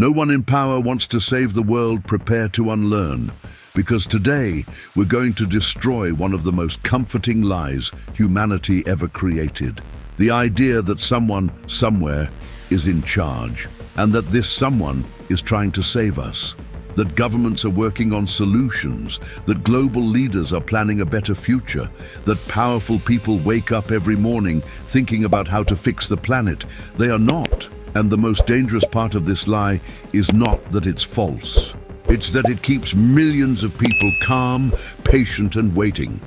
No one in power wants to save the world. Prepare to unlearn. Because today, we're going to destroy one of the most comforting lies humanity ever created. The idea that someone, somewhere, is in charge, and that this someone is trying to save us. That governments are working on solutions, that global leaders are planning a better future, that powerful people wake up every morning thinking about how to fix the planet. They are not. And the most dangerous part of this lie is not that it's false. It's that it keeps millions of people calm, patient and waiting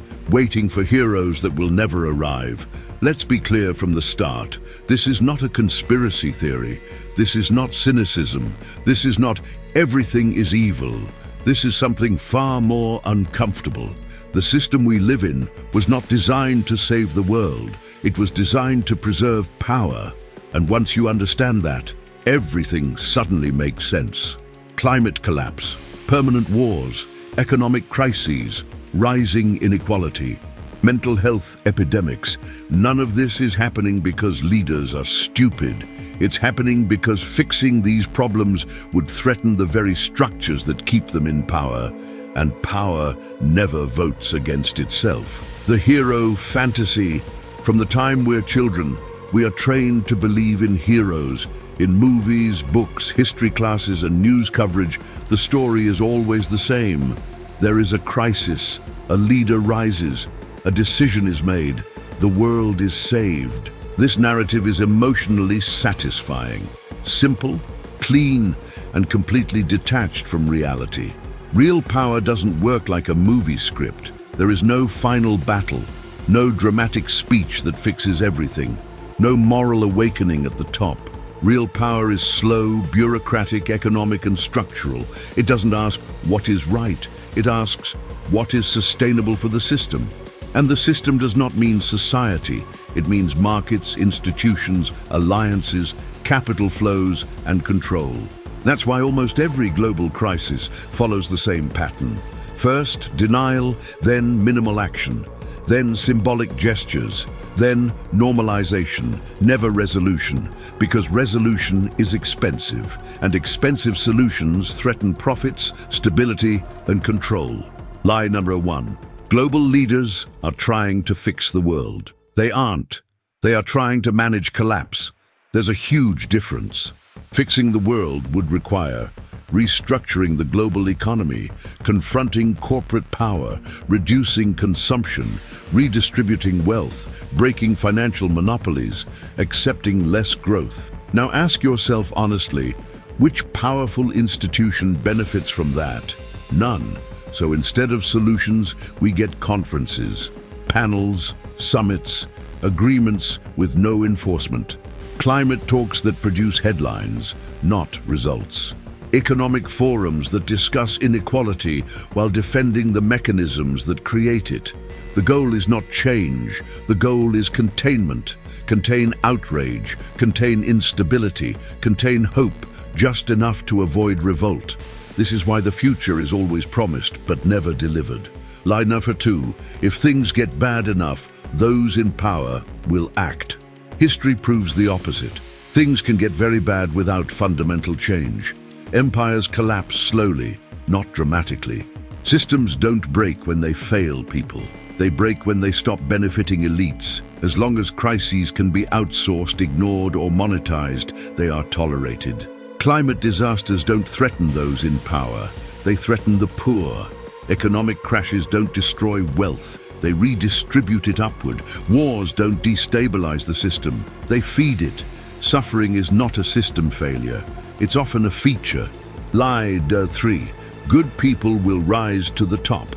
for heroes that will never arrive. Let's be clear from the start. This is not a conspiracy theory. This is not cynicism. This is not everything is evil. This is something far more uncomfortable. The system we live in was not designed to save the world. It was designed to preserve power. And once you understand that, everything suddenly makes sense. Climate collapse, permanent wars, economic crises, rising inequality, mental health epidemics. None of this is happening because leaders are stupid. It's happening because fixing these problems would threaten the very structures that keep them in power. And power never votes against itself. The hero fantasy. From the time we're children, we are trained to believe in heroes. In movies, books, history classes, and news coverage, the story is always the same. There is a crisis, a leader rises, a decision is made, the world is saved. This narrative is emotionally satisfying, simple, clean, and completely detached from reality. Real power doesn't work like a movie script. There is no final battle, no dramatic speech that fixes everything, no moral awakening at the top. Real power is slow, bureaucratic, economic, and structural. It doesn't ask what is right. It asks what is sustainable for the system. And the system does not mean society. It means markets, institutions, alliances, capital flows, and control. That's why almost every global crisis follows the same pattern. First, denial, then minimal action, then symbolic gestures, then normalization, never resolution, because resolution is expensive, and expensive solutions threaten profits, stability, and control. Lie number one. Global leaders are trying to fix the world. They aren't. They are trying to manage collapse. There's a huge difference. Fixing the world would require restructuring the global economy, confronting corporate power, reducing consumption, redistributing wealth, breaking financial monopolies, accepting less growth. Now ask yourself honestly, which powerful institution benefits from that? None. So instead of solutions, we get conferences, panels, summits, agreements with no enforcement. Climate talks that produce headlines, not results. Economic forums that discuss inequality while defending the mechanisms that create it. The goal is not change, the goal is containment. Contain outrage, contain instability, contain hope, just enough to avoid revolt. This is why the future is always promised but never delivered. Lie number two, if things get bad enough, those in power will act. History proves the opposite. Things can get very bad without fundamental change. Empires collapse slowly, not dramatically. Systems don't break when they fail people. They break when they stop benefiting elites. As long as crises can be outsourced, ignored, or monetized, they are tolerated. Climate disasters don't threaten those in power. They threaten the poor. Economic crashes don't destroy wealth. They redistribute it upward. Wars don't destabilize the system. They feed it. Suffering is not a system failure. It's often a feature. Lie 3. Good people will rise to the top.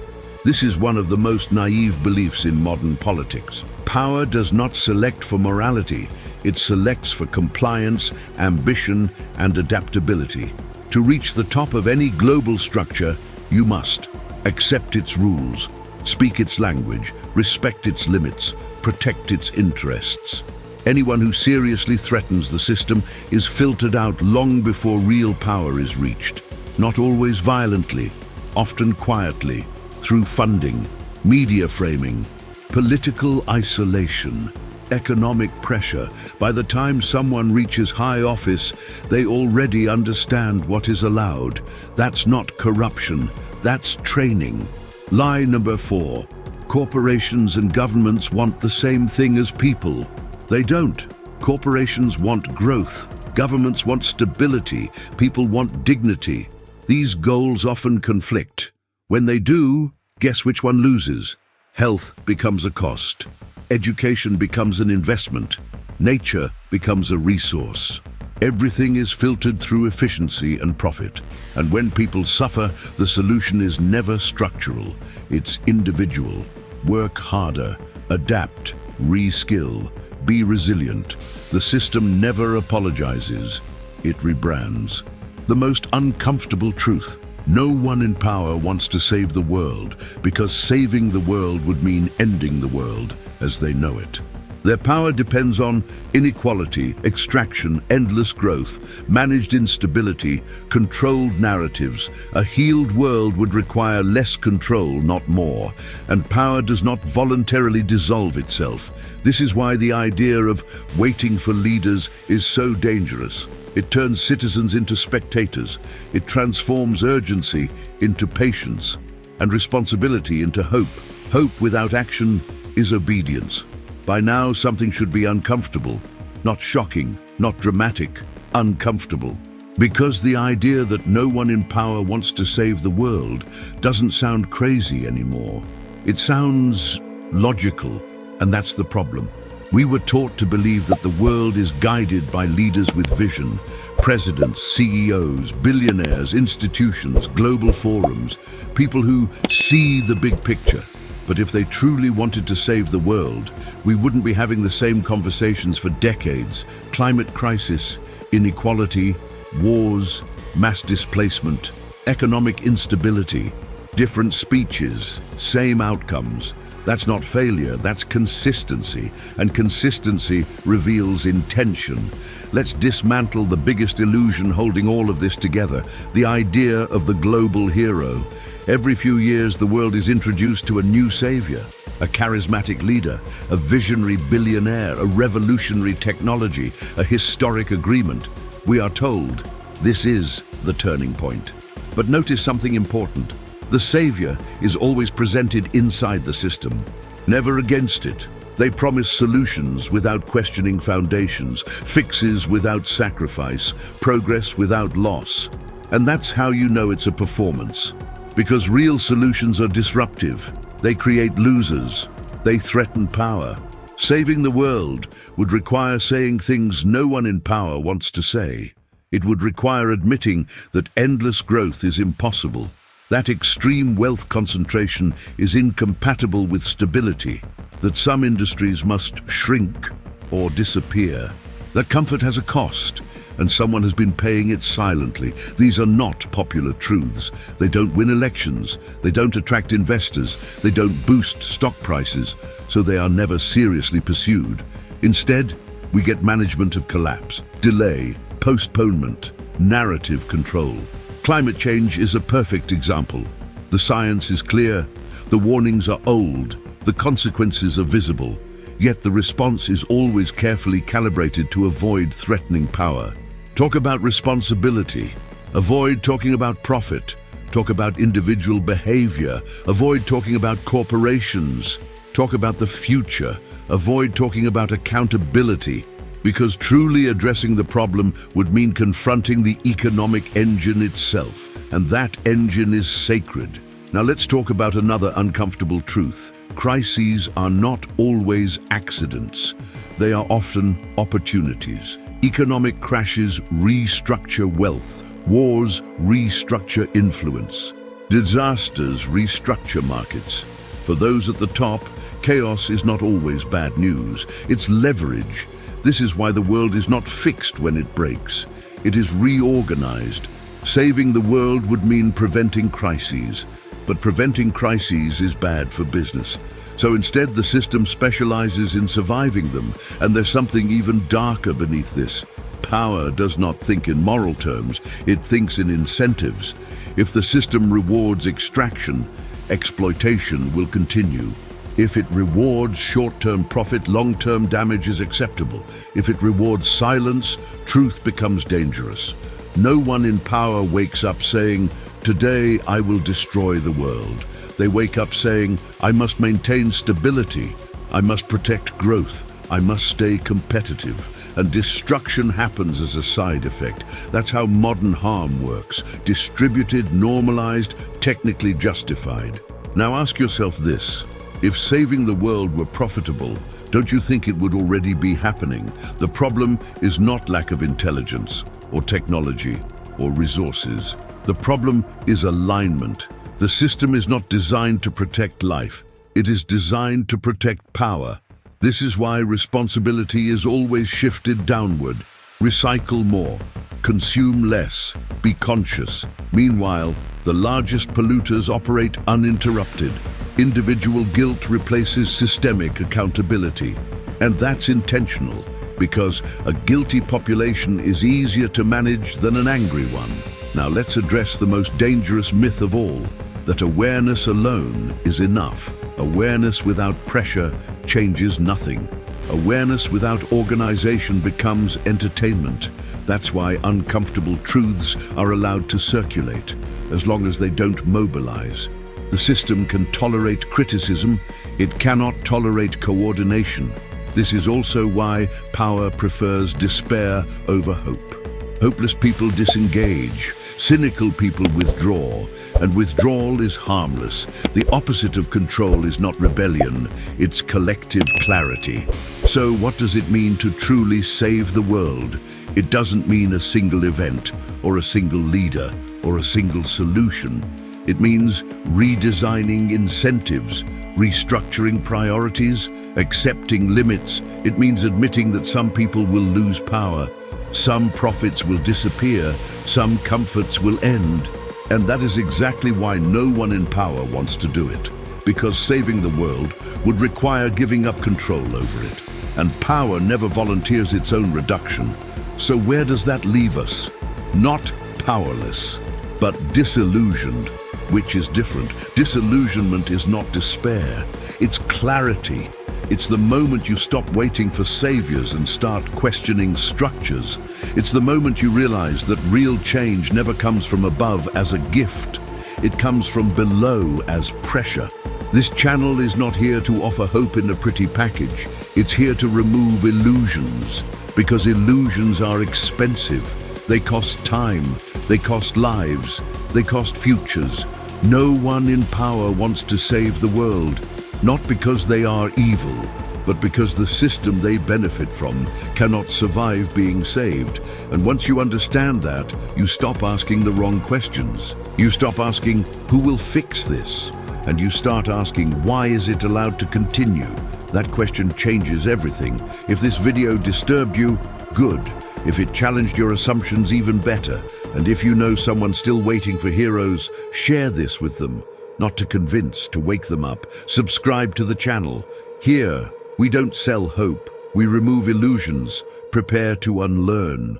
This is one of the most naive beliefs in modern politics. Power does not select for morality. It selects for compliance, ambition, and adaptability. To reach the top of any global structure, you must accept its rules, speak its language, respect its limits, protect its interests. Anyone who seriously threatens the system is filtered out long before real power is reached. Not always violently, often quietly, through funding, media framing, political isolation, economic pressure. By the time someone reaches high office, they already understand what is allowed. That's not corruption, that's training. Lie number 4. Corporations and governments want the same thing as people. They don't. Corporations want growth. Governments want stability. People want dignity. These goals often conflict. When they do, guess which one loses? Health becomes a cost. Education becomes an investment. Nature becomes a resource. Everything is filtered through efficiency and profit. And when people suffer, the solution is never structural. It's individual. Work harder, adapt, reskill, be resilient. The system never apologizes. It rebrands. The most uncomfortable truth. No one in power wants to save the world because saving the world would mean ending the world as they know it. Their power depends on inequality, extraction, endless growth, managed instability, controlled narratives. A healed world would require less control, not more, and power does not voluntarily dissolve itself. This is why the idea of waiting for leaders is so dangerous. It turns citizens into spectators. It transforms urgency into patience and responsibility into hope. Hope without action is obedience. By now, something should be uncomfortable, not shocking, not dramatic, uncomfortable. Because the idea that no one in power wants to save the world doesn't sound crazy anymore. It sounds logical, and that's the problem. We were taught to believe that the world is guided by leaders with vision, presidents, CEOs, billionaires, institutions, global forums, people who see the big picture. But if they truly wanted to save the world, we wouldn't be having the same conversations for decades. Climate crisis, inequality, wars, mass displacement, economic instability, different speeches, same outcomes. That's not failure, that's consistency, and consistency reveals intention. Let's dismantle the biggest illusion holding all of this together, the idea of the global hero. Every few years, the world is introduced to a new savior, a charismatic leader, a visionary billionaire, a revolutionary technology, a historic agreement. We are told this is the turning point. But notice something important. The savior is always presented inside the system, never against it. They promise solutions without questioning foundations, fixes without sacrifice, progress without loss. And that's how you know it's a performance. Because real solutions are disruptive. They create losers. They threaten power. Saving the world would require saying things no one in power wants to say. It would require admitting that endless growth is impossible. That extreme wealth concentration is incompatible with stability, that some industries must shrink or disappear. That comfort has a cost, and someone has been paying it silently. These are not popular truths. They don't win elections, they don't attract investors, they don't boost stock prices, so they are never seriously pursued. Instead, we get management of collapse, delay, postponement, narrative control. Climate change is a perfect example. The science is clear, the warnings are old, the consequences are visible, yet the response is always carefully calibrated to avoid threatening power. Talk about responsibility. Avoid talking about profit. Talk about individual behavior. Avoid talking about corporations. Talk about the future. Avoid talking about accountability. Because truly addressing the problem would mean confronting the economic engine itself, and that engine is sacred. Now let's talk about another uncomfortable truth. Crises are not always accidents. They are often opportunities. Economic crashes restructure wealth. Wars restructure influence. Disasters restructure markets. For those at the top, chaos is not always bad news. It's leverage. This is why the world is not fixed when it breaks. It is reorganized. Saving the world would mean preventing crises, but preventing crises is bad for business. So instead, the system specializes in surviving them, and there's something even darker beneath this. Power does not think in moral terms, it thinks in incentives. If the system rewards extraction, exploitation will continue. If it rewards short-term profit, long-term damage is acceptable. If it rewards silence, truth becomes dangerous. No one in power wakes up saying, "Today I will destroy the world." They wake up saying, "I must maintain stability. I must protect growth. I must stay competitive." And destruction happens as a side effect. That's how modern harm works. Distributed, normalized, technically justified. Now ask yourself this. If saving the world were profitable, don't you think it would already be happening? The problem is not lack of intelligence, or technology, or resources. The problem is alignment. The system is not designed to protect life. It is designed to protect power. This is why responsibility is always shifted downward. Recycle more, consume less, be conscious. Meanwhile, the largest polluters operate uninterrupted. Individual guilt replaces systemic accountability. And that's intentional, because a guilty population is easier to manage than an angry one. Now let's address the most dangerous myth of all, that awareness alone is enough. Awareness without pressure changes nothing. Awareness without organization becomes entertainment. That's why uncomfortable truths are allowed to circulate, as long as they don't mobilize. The system can tolerate criticism, it cannot tolerate coordination. This is also why power prefers despair over hope. Hopeless people disengage, cynical people withdraw, and withdrawal is harmless. The opposite of control is not rebellion, it's collective clarity. So what does it mean to truly save the world? It doesn't mean a single event, or a single leader, or a single solution. It means redesigning incentives, restructuring priorities, accepting limits. It means admitting that some people will lose power, some profits will disappear, some comforts will end. And that is exactly why no one in power wants to do it. Because saving the world would require giving up control over it. And power never volunteers its own reduction. So where does that leave us? Not powerless, but disillusioned, which is different. Disillusionment is not despair, it's clarity. It's the moment you stop waiting for saviors and start questioning structures. It's the moment you realize that real change never comes from above as a gift. It comes from below as pressure. This channel is not here to offer hope in a pretty package. It's here to remove illusions, because illusions are expensive. They cost time, they cost lives, they cost futures. No one in power wants to save the world. Not because they are evil, but because the system they benefit from cannot survive being saved. And once you understand that, you stop asking the wrong questions. You stop asking, who will fix this? And you start asking, why is it allowed to continue? That question changes everything. If this video disturbed you, good. If it challenged your assumptions, even better. And if you know someone still waiting for heroes, share this with them. Not to convince, to wake them up. Subscribe to the channel. Here, we don't sell hope. We remove illusions. Prepare to unlearn.